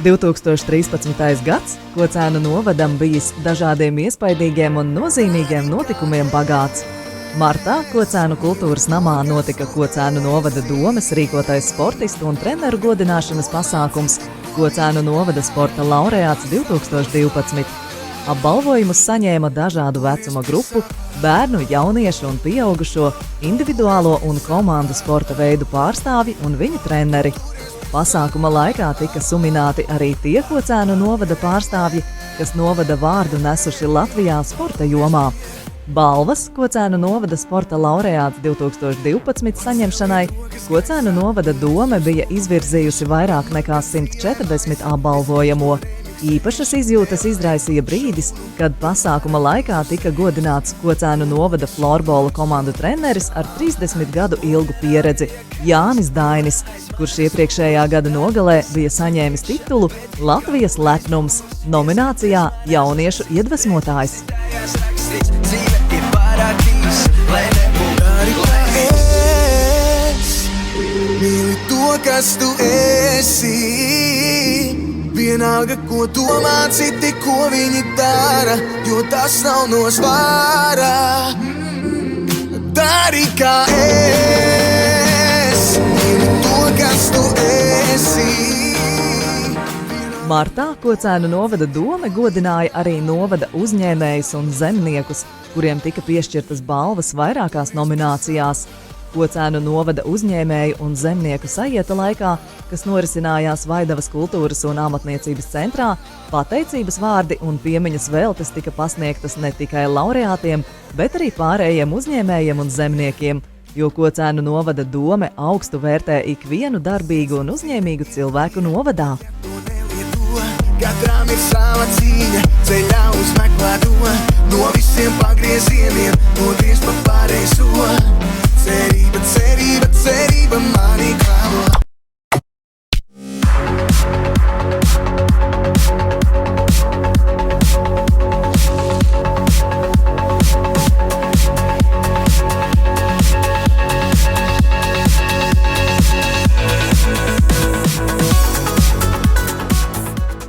2013. gads Kocēnu novadam bijis dažādiem iespaidīgiem un nozīmīgiem notikumiem bagāts. Martā Kocēnu kultūras namā notika Kocēnu novada domes rīkotais sportistu un treneru godināšanas pasākums Kocēnu novada sporta laureāts 2012. Apbalvojumus saņēma dažādu vecuma grupu, bērnu, jauniešu un pieaugušo, individuālo un komandu sporta veidu pārstāvji un viņu treneri. Pasākuma laikā tika sumināti arī tie Kocēnu novada pārstāvji, kas novada vārdu nesuši Latvijā sporta jomā. Balvas Kocēnu novada sporta laureāts 2012 saņemšanai Kocēnu novada dome bija izvirzījusi vairāk nekā 140 apbalvojamo. Īpašas izjūtas izraisīja brīdis, kad pasākuma laikā tika godināts Kocēnu novada florbola komandu treneris ar 30 gadu ilgu pieredzi Jānis Dainis, kurš iepriekšējā gada nogalē bija saņēmis titulu Latvijas lepnums nominācijā Jauniešu iedvesmotājs. Mīli to, kas tu esi. Vienalga, ko domā citi, ko viņi dara, jo tas nav no svāra. Dari kā es, mīli to, kas tu esi. Martā Kocēnu novada dome godināja arī novada uzņēmējus un zemniekus, kuriem tika piešķirtas balvas vairākās nominācijās. Kocēnu novada uzņēmēju un zemnieku sajieta laikā, kas norisinājās Vaidavas kultūras un amatniecības centrā, pateicības vārdi un piemiņas veltes tika pasniegtas ne tikai laureātiem, bet arī pārējiem uzņēmējiem un zemniekiem, jo Kocēnu novada dome augstu vērtē ikvienu darbīgu un uzņēmīgu cilvēku novadā. Katram ir sava cīņa, ceļā uzmeklē to, no visiem pagriezieniem, nogriez pa pareizo. Cerība, cerība, cerība mani klāvo.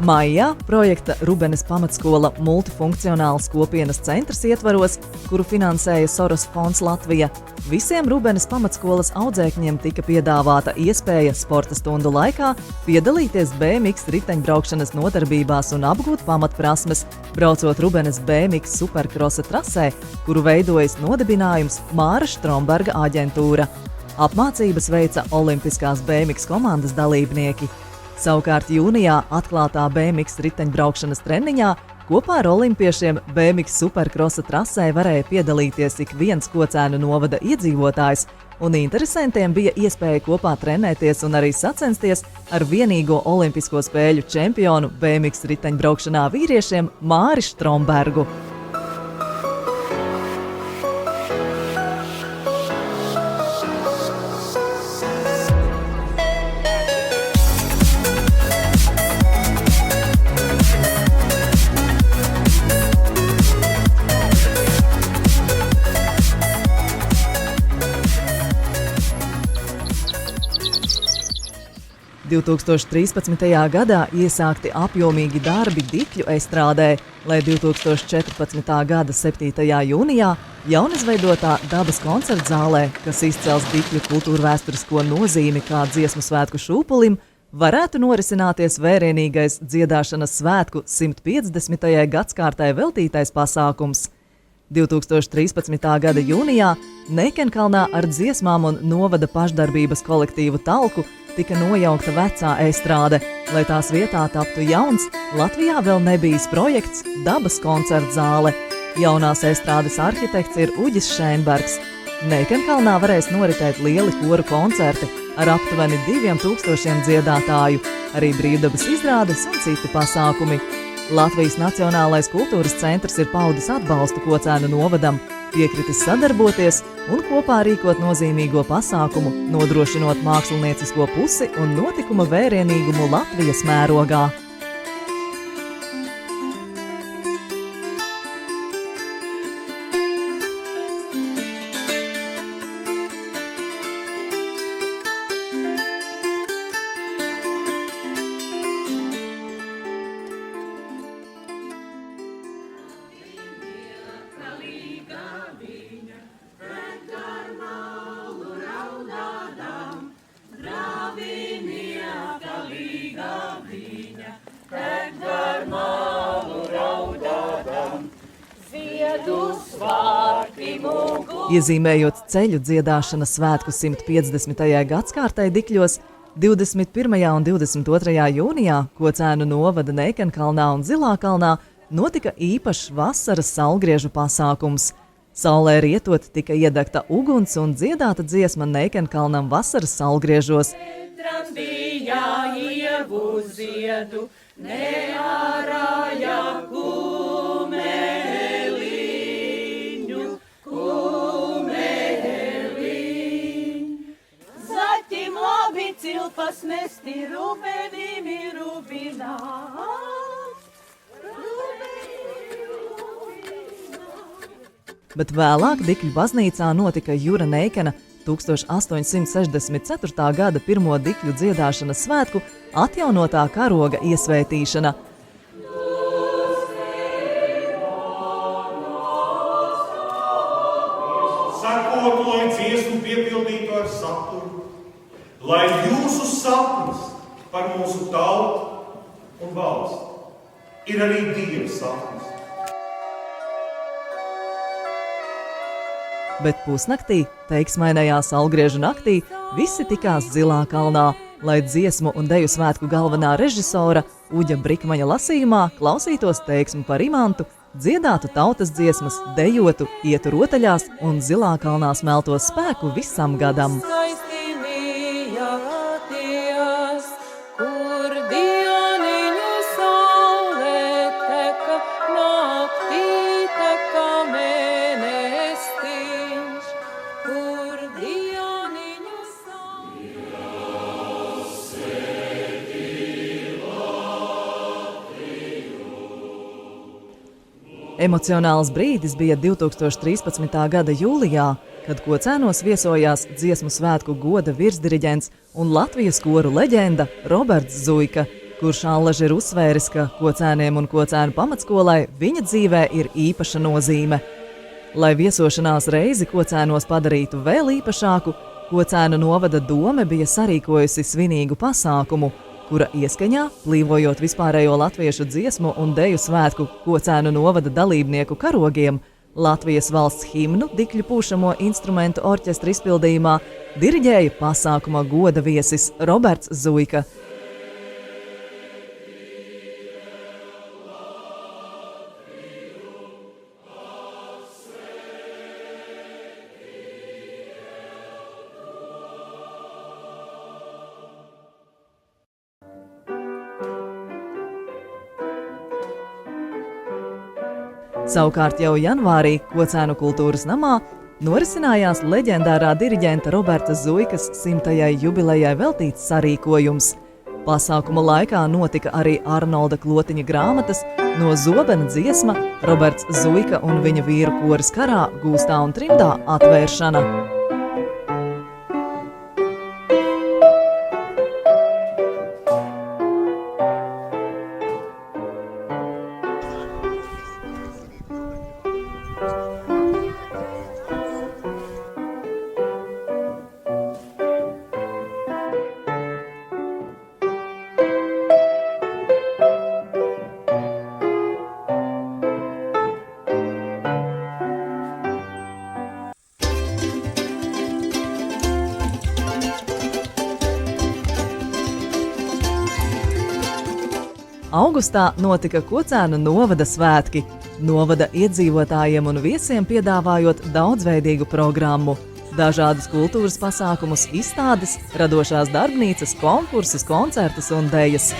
Maijā projekta Rubenes pamatskola multifunkcionāls kopienas centrs ietvaros, kuru finansēja Soros fonds Latvija, visiem Rubenes pamatskolas audzēkņiem tika piedāvāta iespēja sporta stundu laikā piedalīties BMX riteņbraukšanas nodarbībās un apgūt pamatprasmes, braucot Rubenes BMX superkrosa trasē, kuru veidojas nodibinājums Māra Štromberga aģentūra. Apmācības veica olimpiskās BMX komandas dalībnieki. Savukārt jūnijā atklātā BMX riteņbraukšanas treniņā kopā ar olimpiešiem BMX superkrosa trasē varēja piedalīties ik viens Kocēnu novada iedzīvotājs, un interesantiem bija iespēja kopā trenēties un arī sacensties ar vienīgo olimpisko spēļu čempionu BMX riteņbraukšanā vīriešiem Māri Štrombergu. – 2013. gadā iesākti apjomīgi darbi Dikļu estrādē, lai 2014. gada 7. jūnijā jaunizveidotā dabas koncertzālē, kas izcels Dikļu kultūrvēsturisko nozīmi kā dziesmu svētku šūpulim, varētu norisināties vērienīgais dziedāšanas svētku 150. gadskārtai veltītais pasākums. 2013. gada jūnijā Neikenkalnā ar dziesmām un novada pašdarbības kolektīvu Talku tika nojaukta vecā estrāde, lai tās vietā taptu jauns, Latvijā vēl nebijis projekts Dabas koncertzāle. Jaunās estrādes arhitekts ir Uģis Šēnbergs. Neikenkalnā varēs noritēt lieli koru koncerti ar aptuveni 2000 dziedātāju, arī brīvdabas izrādes un citi pasākumi. Latvijas Nacionālais kultūras centrs ir paudis atbalstu Kocēnu novadam, piekritis sadarboties un kopā rīkot nozīmīgo pasākumu, nodrošinot māksliniecisko pusi un notikuma vērienīgumu Latvijas mērogā. Iezīmējot ceļu dziedāšanas svētku 150. gadskārtai Dikļos, 21. un 22. jūnijā Kocēnu novada Neikenkalnā un Zilākalnā notika īpašs vasaras saulgriežu pasākums. Saulē rietot tika iedegta uguns un dziedāta dziesma Neikenkalnam vasaras saulgriežos. Cilpas mesti rūpēnīmi rūpinā. Bet vēlāk Dikļu baznīcā notika Jura Neikena 1864. gada pirmo Dikļu dziedāšanas svētku atjaunotā karoga iesvētīšana. Sakot, lai dziesmu piepildītu ar saturu, lai jūsu sapnis par mūsu tautu un valsti ir arī Dieva sapnis. Bet pusnaktī, teiksmainajā saulgriežu naktī, visi tikās Zilākalnā, lai dziesmu un deju svētku galvenā režisora Uģa Brikmaņa lasījumā klausītos teiksmu par imantu, dziedātu tautas dziesmas, dejotu, ietu rotaļās un Zilākalnā smeltos spēku visam gadam. Emocionāls brīdis bija 2013. gada jūlijā, kad Kocēnos viesojās dziesmu svētku goda virsdiriģents un Latvijas koru leģenda Roberts Zuika, kurš allaž ir uzsvēris, ka Kocēniem un Kocēnu pamatskolai viņa dzīvē ir īpaša nozīme. Lai viesošanās reizi Kocēnos padarītu vēl īpašāku, Kocēnu novada dome bija sarīkojusi svinīgu pasākumu, kura ieskaņā, plīvojot vispārējo latviešu dziesmu un deju svētku Kocēnu novada dalībnieku karogiem, Latvijas valsts himnu Dikļu pūšamo instrumentu orķestra izpildījumā diriģēja pasākuma goda viesis Roberts Zuika. Savukārt jau janvārī Kocēnu kultūras namā norisinājās leģendārā diriģenta Roberta Zuikas 100. jubilejai veltīts sarīkojums. Pasākuma laikā notika arī Arnolda Klotiņa grāmatas No zobena dziesma Roberts Zuika un viņa vīru koris karā gūstā un trimdā atvēršana. Augustā notika Kocēnu novada svētki, novada iedzīvotājiem un viesiem piedāvājot daudzveidīgu programmu. Dažādas kultūras pasākumus, izstādes, radošās darbnīcas, konkursus, koncertus un dejas.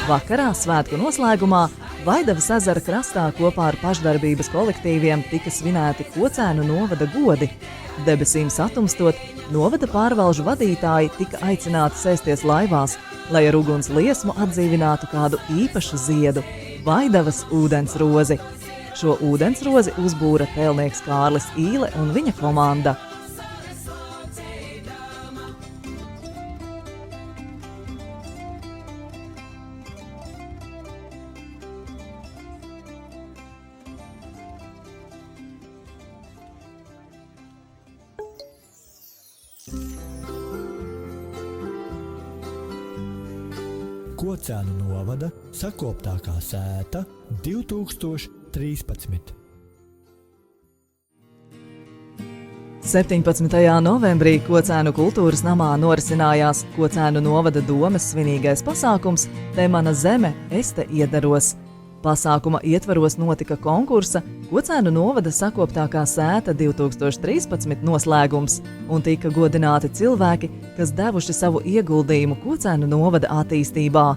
Vakarā svētku noslēgumā Vaidavas ezera krastā kopā ar pašdarbības kolektīviem tika svinēti Kocēnu novada godi. Debesīm satumstot, novada pārvalžu vadītāji tika aicināti sēsties laivās, lai ar uguns liesmu atdzīvinātu kādu īpašu ziedu – Vaidavas ūdensrozi. Šo ūdensrozi uzbūra tēlnieks Kārlis Īle un viņa komanda. Kocēnu novada sakoptākā sēta 2013. 17. novembrī Kocēnu kultūras namā norisinājās Kocēnu novada domes svinīgais pasākums Te mana zeme, es te iedaros. Pasākuma ietvaros notika konkursa Kocēnu novada sakoptākā sēta 2013 noslēgums un tika godināti cilvēki, kas devuši savu ieguldījumu Kocēnu novada attīstībā.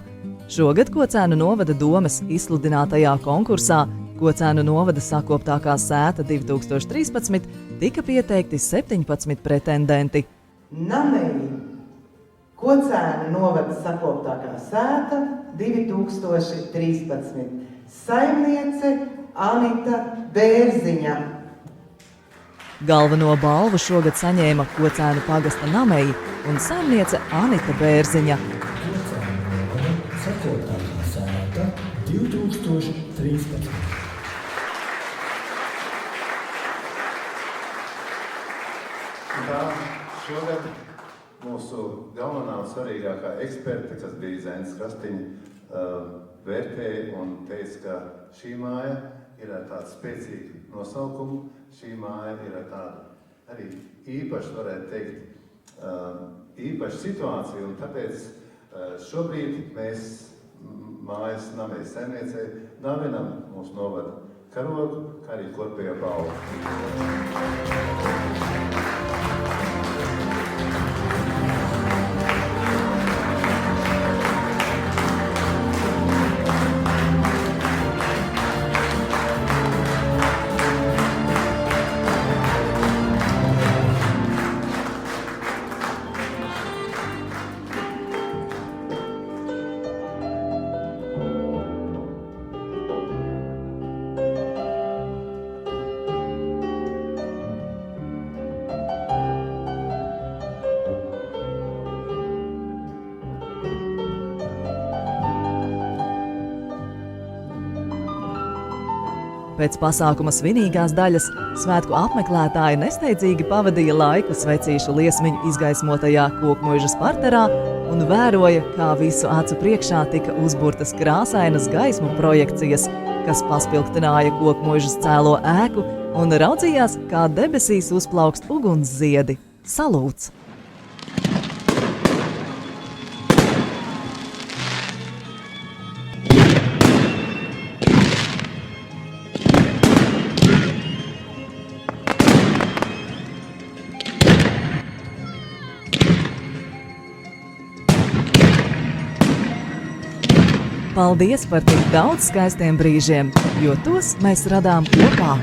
Šogad Kocēnu novada domes izsludinātajā konkursā Kocēnu novada sakoptākā sēta 2013 tika pieteikti 17 pretendenti. Nameji Kocēnu novada sakoptākā sēta 2013. Saimniece Anita Bērziņa. Galveno balvu šogad saņēma Kocēnu pagasta nameji un saimniece Anita Bērziņa. Kocēnu novada sakoptākā sēta 2013. Tā šogad mūsu galvenā un svarīgākā eksperte, kas bija Zēnas Krastiņa, vērtēja un teica, ka šī māja ir ar tādu spēcīgu nosaukumu, šī māja ir ar tādu arī īpašu, varētu teikt, īpašu situāciju, un tāpēc šobrīd mēs mājas namejas saimniecei dāvinam mūsu novada karogu, kā arī kopējo balvu. Pēc pasākuma svinīgās daļas svētku apmeklētāji nesteidzīgi pavadīja laiku svecīšu liesmiņu izgaismotajā Kokmuižas parterā un vēroja, kā visu acu priekšā tika uzburtas krāsainas gaismu projekcijas, kas paspilgtināja Kokmuižas cēlo ēku un raudzījās, kā debesīs uzplaukst ugunsziedi – salūts. Paldies par tik daudz skaistiem brīžiem, jo tos mēs radām kopā.